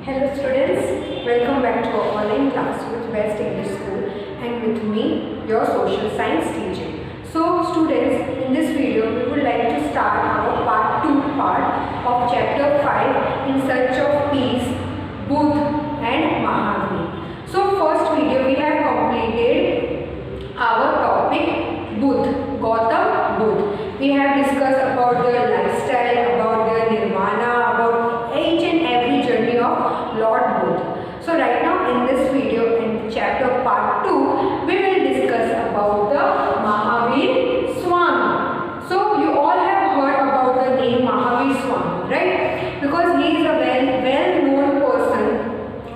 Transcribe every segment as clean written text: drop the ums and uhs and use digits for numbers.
Hello students, welcome back to our online class with West English School and with me, your social science teacher. So students, in this video we would like to start our part of chapter 5 in search of peace, Buddha and Mahavir. So first video we have completed our topic Buddha, Gautam Buddha. We have discussed about their lifestyle, about their nirvana, about each and every journey of Lord Buddha. So right now in this video, in chapter part 2, we will discuss about the Mahavir Swami. So you all have heard about the name Mahavir Swami, right? Because he is a well-known person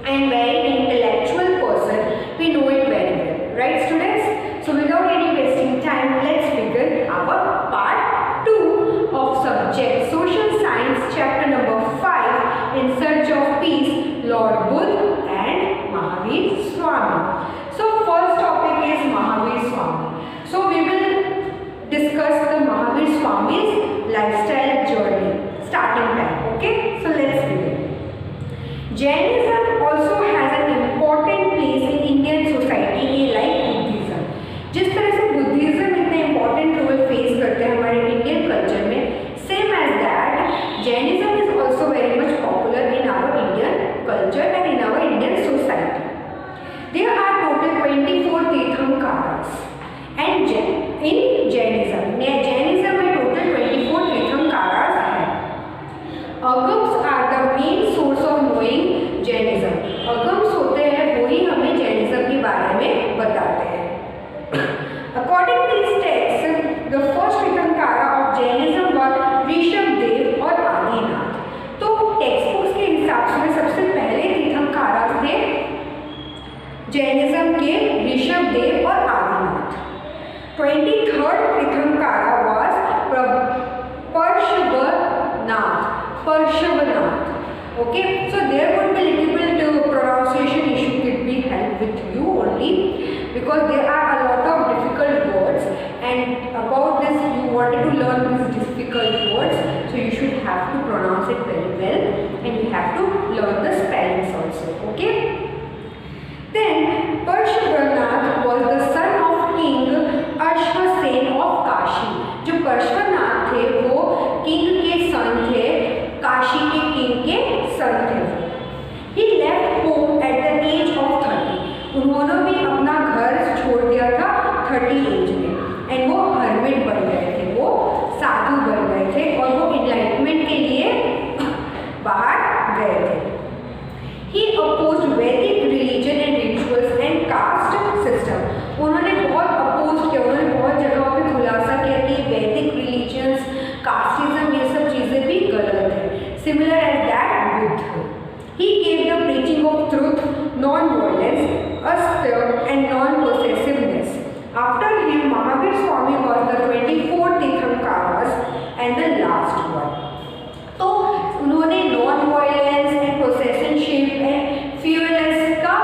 and very intellectual person. We know it very well, right students? So without any wasting time, let's begin our part 2 of subject Social Science, chapter number 5, in search of peace, Lord Buddha and Mahavir Swami. So first topic is Mahavir Swami. So we will discuss the Mahavir Swami's lifestyle journey, starting time. Okay, so let's begin. Jainism also has an important place in Indian society like Buddhism. जिस तरह से Buddhism इतना important role face करते हैं हमारे Indian culture में, same as that Jainism is also very much popular in our Indian culture and in our Indian society. There are total 24 tirthankars and in Jainism में total 24 tirthankars हैं. Agams are the main source of knowing Jainism. Agams होते हैं वही हमें Jainism के बारे में बताते हैं. According to these texts, the first Tirthankara of Jainism were Rishabhdev और आदिनाथ. तो टेक्स्ट बुक्स के हिसाब से सबसे पहले तीर्थंकारा थे जैनिज्म के ऋषभदेव और Adinath. 23rd Tirthankara was Parshvanath. Okay, so there would be little bit pronunciation issue could be helped with you only, because there are a lot of difficult words, and about this you wanted to learn these difficult words, so you should have to pronounce it very well and you have to learn the spellings also. Okay, then Parshvanath was the son of King Ashvasen of Kashi. जो पार्श्वनाथ थे वो king के सन थे, काशी के king के सन थे. He left home at the age of 30. उन्होंने भी अपना घर छोड़ दिया था 30 एज में, एंड वो हर्मिट बन गए थे, वो साधु बन गए थे और वो इनलाइटमेंट के लिए बाहर गए थे. He opposed Vedic religion and rituals and caste system. उन्होंने बहुत अपोज किया, उन्होंने बहुत जगहों पे खुलासा किया कि वैदिक रिलीजन्स, कास्टिज्म, ये सब चीज़ें भी गलत है. Similar as that Buddha. He gave the preaching of truth, non-violence, austere and non-possessiveness. After him, Mahavir Swami was the 24th Tirthankaras and the last one. तो उन्होंने non-violence and possessionship and fearless का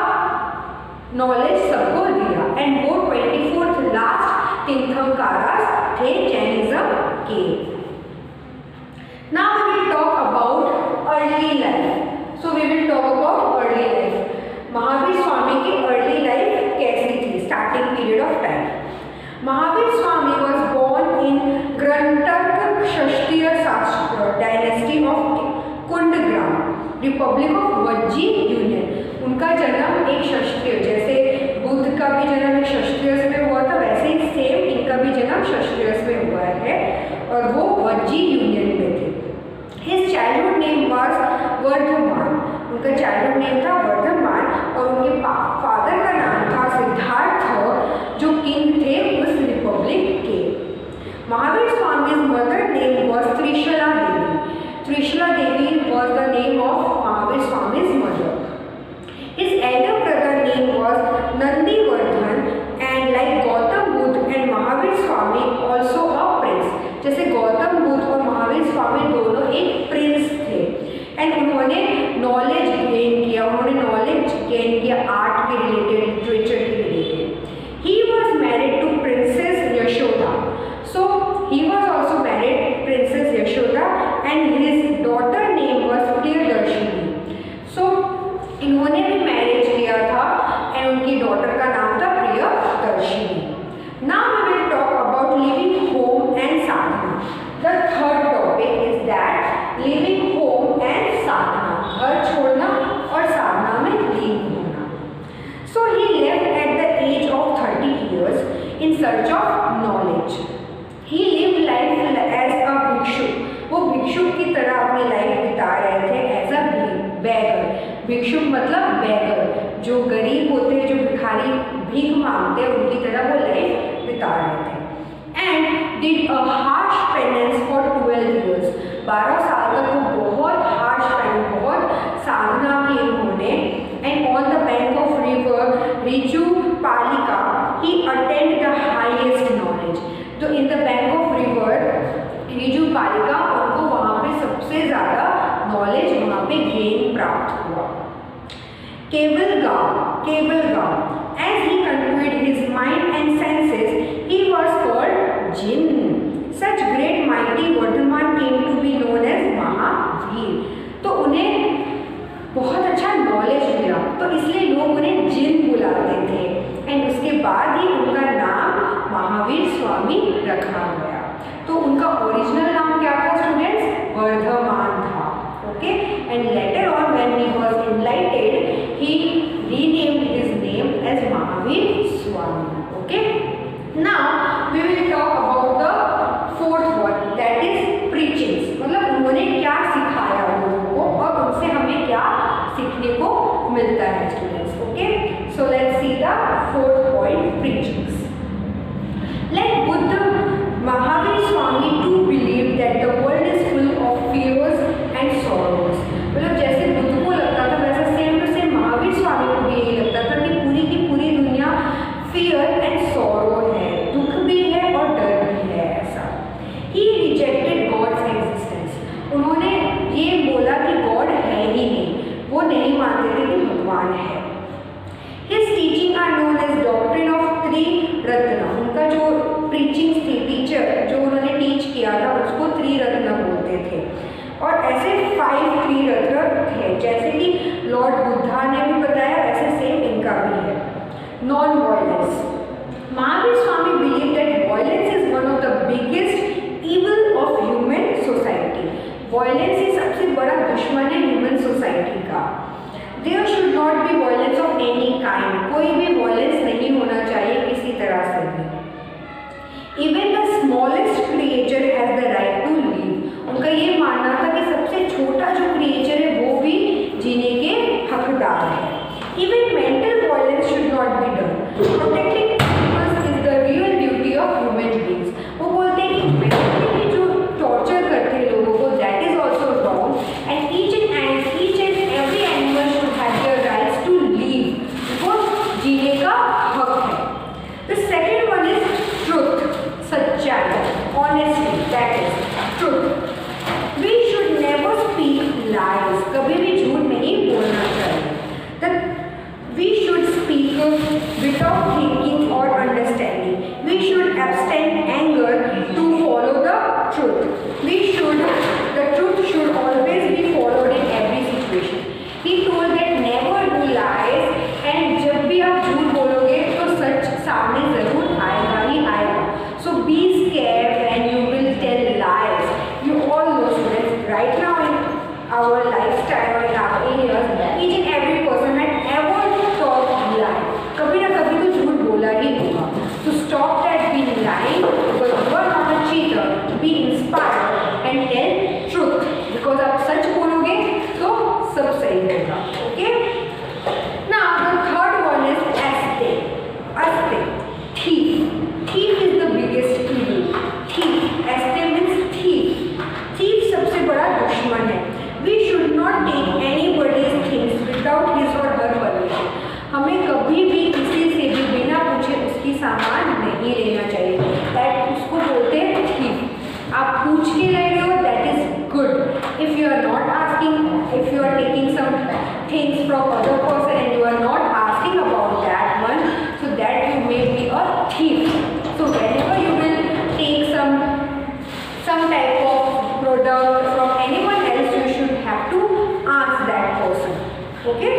knowledge सबको दिया, and वो 24th last तीर्थंकारास थे Jainism के. Now we will talk about early life. So we will talk about early life. Mahavir Swami की early life कैसी थी, starting period of time. Mahavir Swami was born in Grantak Kshatriya dynasty of Kundagram, Republic of Vajji Union. उनका जन्म एक क्षत्रिय, जैसे बुद्ध का भी जन्म एक क्षत्रिय में हुआ था, वैसे ही सेम इनका भी जन्म क्षत्रिय में हुआ है और वो वज्जी यूनियन में थे. His childhood name was Varthaman. उनका चाइल्डहुड नेम था वर्धमान और उनके फादर का नाम था सिद्धार्थ, जो किंग थे उस रिपब्लिक के. Mahavir Swami's mother name was Trishala Devi. Trishala Devi was the name of Mahavir Swami's mother. His elder brother name was Nandivardhan, and like Gautam Buddha and Mahavir Swami also a prince. जैसे गौतम बुद्ध और महावीर स्वामी दोनों एक प्रिंस थे, एंड उन्होंने नॉलेज गेन किया art के related, literature के related. He was married to princess Yashoda. So he was also married princess Yashoda and his daughter name was Priyadarshini. So भिक्षुक मतलब बैगर, जो गरीब होते हैं, जो भिखारी भीख मांगते हैं, उनकी तरह वो लाइफ बिता रहे थे। And did a harsh penance for 12 years, 12 साल तक वो बहुत हार्श पेनेंस, बहुत साधना की उन्होंने। And on the bank of river Rijupalika he attained the highest knowledge, तो in the bank of river Rijupalika उनको वहाँ पे सबसे ज़्यादा नॉलेज वहाँ पे गेन प्राप्त हुआ। केवलगांव, as he concluded his mind and senses, he was called Jinn. Such great mighty Vardhaman came to be known as Mahavir, तो उन्हें बहुत अच्छा नॉलेज मिला, तो इसलिए लोग उन्हें जिन बुलाते थे। एंड उसके बाद ही उनका नाम महावीर स्वामी रखा गया। तो उनका ओरिजिनल नाम क्या था स्टूडेंट्स? वर्धमान था। Okay, and later on when he was enlightened he renamed his name as Mahavir Swami. Okay, now we will talk about the fourth one, that is preachings, मतलब उन्होंने क्या सिखाया लोगों को और उनसे हमें क्या सीखने को मिलता है students. Okay, so let's see the fourth point, preachings. Like Buddha, Mahavir Swami too believed that the world is full of fears and sorrows. मतलब जैसे बुद्ध को लगता था वैसा same to same Mahavir Swami को भी यही लगता था कि पूरी की पूरी दुनिया fear and sorrow है, दुख भी है और डर भी है ऐसा। He rejected God's existence. उन्होंने ये बोला कि गॉड है ही नहीं, वो नहीं मानते थे कि भगवान है। His teaching are known as doctrine of त्रिरत्न, उनका जो प्रीचिंग थी, टीचर जो उन्होंने टीच किया था उसको त्रिरत्न बोलते थे। और ऐसे 5 त्रिरत्न थे, जैसे कि लॉर्ड बुद्धा ने भी बताया वैसे सेम इनका भी है। Non violence, Mahavir Swami believe that violence is one of the biggest evil of human society. Violence ही सबसे बड़ा दुश्मन है ह्यूमन सोसाइटी का। There should not be violence of any kind. कोई भी violence नहीं होना चाहिए किसी तरह से भी। Even the smallest creature has the right to live. उनका ये मानना था कि सबसे छोटा जो creature है वो भी जीने के हकदार है। Even mental violence should not be done. Protecting animals is the real duty of human beings. वो बोलते हैं कि mentally जो torture करते हैं लोगों को, that is also wrong. And each and every animal should have their rights to live. वो जीने का हक है। The second one is truth, सच्चाई, honesty, that is truth. We should never speak lies. कभी भी झूठ नहीं बोलना चाहिए। That we should speak without thinking or understanding. We should abstain anger to follow the truth. The truth should always be followed in every situation. He told that never do lies, and जब भी आप झूठ बोलोगे तो सच सामने जरूर आएगा ही आएगा। So be scared when you will tell lies. You all know students, right now in our lifestyle or in our areas, each and every person had ever talked lie. कभी ना कभी तो झूठ बोला ही होगा। So stop that being lying, because you are not a cheater. Be inspired and tell truth, because आप सच बोलोगे तो सब सही होगा। Okay, now the third one is अस्ते, thief is the biggest evil. अस्ते मीन्स thief सबसे बड़ा दुश्मन है। We should not take anybody's things without his or her permission. हमें कभी भी किसी से भी बिना पूछे उसकी सामान नहीं लेना चाहिए। दैट उसको बोलते हैं thief। आप पूछ के ले रहे हो, that is good. If you are not asking, if you are taking some things from other person and you are not asking about that one, so that you may be a thief. So whenever you will take some type of product from anyone else, you should have to ask that person. Okay?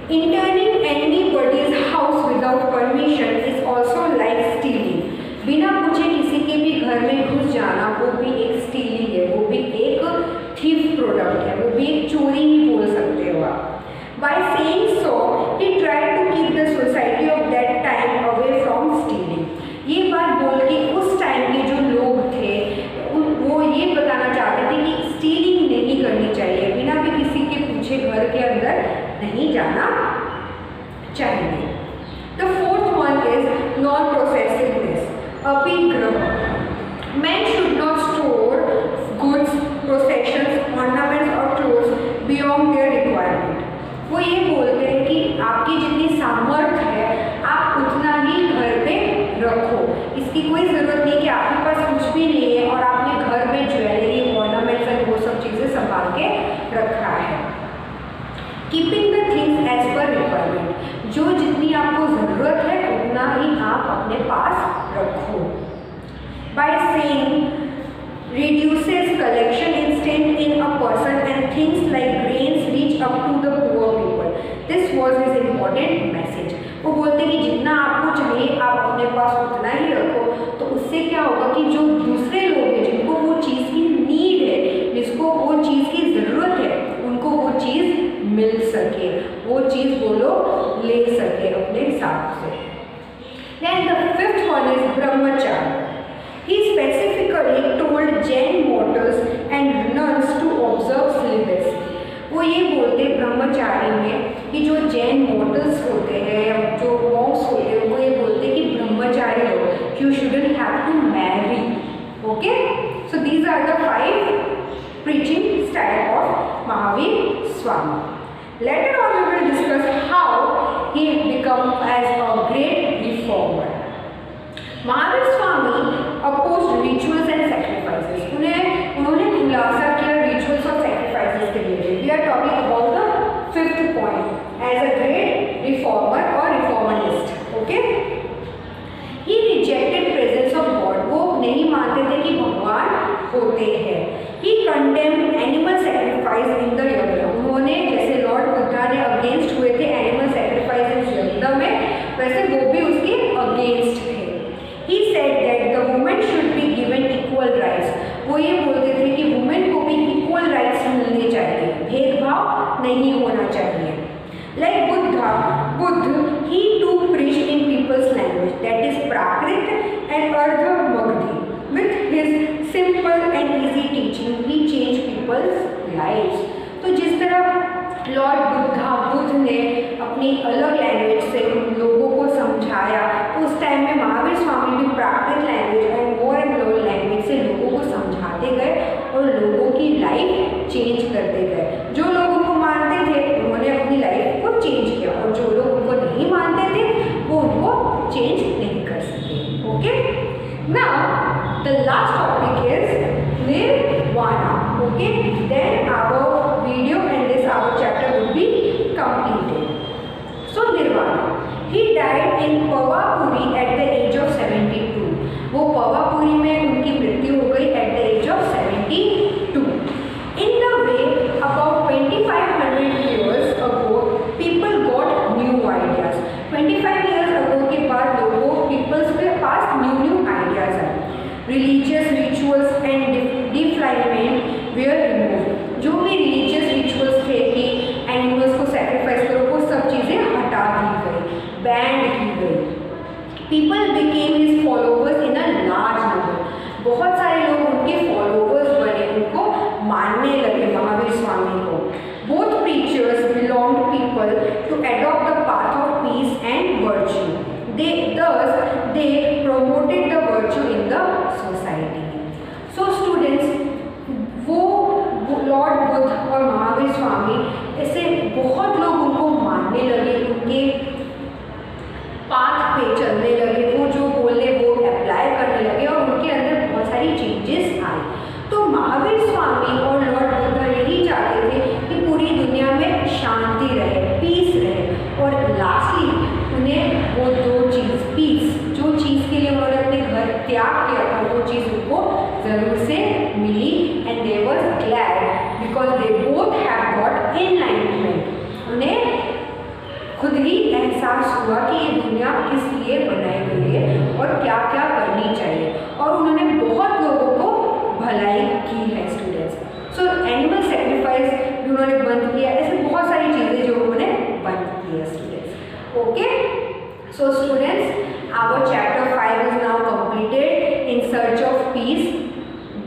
Entering anybody's house without permission is also like stealing. बिना पूछे किसी के भी घर में घुस जाना वो भी एक स्टीलिंग है, वो भी एक थीफ प्रोडक्ट है, वो भी एक चोरी ही बोल सकते हो आप। By saying so, he tried to keep the society of that time away from stealing. ये बात बोल के उस टाइम के जो लोग थे वो ये बताना चाहते थे कि स्टीलिंग नहीं करनी चाहिए, बिना भी किसी के पूछे keeping the things as per requirement, जो जितनी आपको ज़रूरत है उतना ही आप अपने पास रखो। By saying reduces collection instinct in a person and things like grains reach up to the poor people. This was his important message. वो बोलते कि जितना आपको चाहिए आप अपने पास उतना ही रखो, तो उससे क्या होगा कि जो दूसरे लोग हैं जिनको वो चीज़ की नीड है, जिसको वो चीज़ की ज़रूरत है, उनको वो चीज़ मिल सके, वो चीज़ वो लोग ले सके अपने हिसाब से। Then the fifth one is brahmacharya. He specifically told Jain mortals and nuns to observe celibacy. वो ये बोलते ब्रह्मचारी में कि जो जैन मॉर्टल्स होते हैं या जो मॉन्क्स होते हैं उनको ये बोलते कि ब्रह्मचारी हो, you shouldn't have to marry. Okay? So these are the 5 preaching style of Mahavir Swami. Later on we will discuss how he become as a great reformer. Mahavir Swami opposed rituals and sacrifices, उन्होंने खुलासा किया rituals और sacrifices के लिए। We are talking about the 5th point as a great reformer और reformalist. Okay, he rejected presence of God, वो नहीं मानते थे कि भगवान होते हैं। He condemned animal sacrifice in the yajna, उन्होंने जैसे लॉर्ड बुद्धा ने अगेंस्ट हुए थे एनिमल सैक्रिफाइस यज्ञ में, वैसे वो भी उसके अगेंस्ट थे। He said that the women should be given equal rights. वो ये बोलते थे कि वुमेन को भी इक्वल राइट्स मिलने चाहिए, भेदभाव नहीं होना चाहिए। Like Buddha, he too preached in people's language, that is Prakrit and अर्ध Magdhi. With his simple and easy teaching, he changed people's lives. तो जिस तरह लॉर्ड बुद्ध ने अपनी अलग लैंग्वेज से उन लोगों को समझाया, तो उस टाइम में महावीर स्वामी भी Prakrit language and more and lower language से लोगों को समझाते गए और लोगों की लाइफ चेंज करते गए। जो लोग उनको मानते थे उन्होंने अपनी लाइफ को चेंज किया, और जो लोग उनको नहीं मानते थे वो उनको चेंज नहीं कर सके। Okay, now the last topic is nirvana. Okay, then our video and this our chapter would be completed. So Nirvana, he died in Pavapuri at the age of 72. वो पवापुरी में उनकी मृत्यु हो गई at the age of 72. In the way, about 2500 years ago, people got new ideas. 25 years ago के बाद लोगों peoples के पास new ideas आए. Religious rituals and defilement were removed. जो भी रिलीजियस रिचुअल्स थे कि एनिमल्स को सैक्रिफाइस करो, वो सब चीज़ें हटा दी गई, बैंड की गई। People became his followers in a large number, बहुत सारे लोग उनके फॉलोवर्स बने, उनको मानने लगे महावीर स्वामी को। Both preachers belonged people to adopt the path of peace and virtue, they promoted the virtue in the society. So students, वो लॉर्ड बुद्ध और महावीर स्वामी ऐसे बहुत लोग उनको मानने लगे, उनके पाथ पे चलने लगे, वो जो बोले वो अप्लाई करने लगे और उनके अंदर बहुत सारी चेंजेस आए। तो महावीर स्वामी और लॉर्ड बुद्ध यही चाहते थे कि पूरी दुनिया में शांति रहे, पीस रहे, और लास्टली उन्हें वो दो चीज़, पीस, जो चीज़ के लिए उन्होंने अपने घर त्याग किया था, वो चीज़ उनको ज़रूर से मिली and they were glad because they both have got enlightenment. उन्हें खुद ही एहसास हुआ कि ये दुनिया किस लिए बनाई गई है और क्या क्या करनी चाहिए, और उन्होंने बहुत लोगों को भलाई की है स्टूडेंट्स। सो एनिमल सेक्रीफाइस भी उन्होंने बंद किया, ऐसे बहुत सारी चीज़ें जो उन्होंने बंद की है students. Okay, so students, our chapter 5 is now completed in search of peace,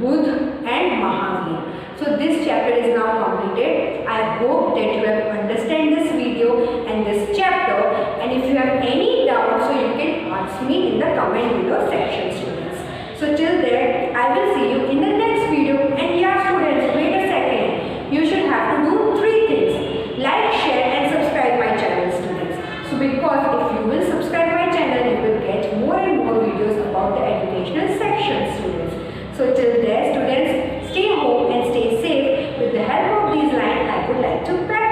Buddha and Mahavir. So this chapter is now completed. I hope that you have understand this video and this chapter, and if you have any doubts, so you can ask me in the comment below section, students. So till there, I will see you in the next video. And yeah students, wait a second, you should have to do 3 things: like, share and subscribe my channel, students. So because if you will subscribe my channel, you will get more and more videos about the educational section, students. So till there students, stay home and stay safe. With the help of these lines, I would like to practice.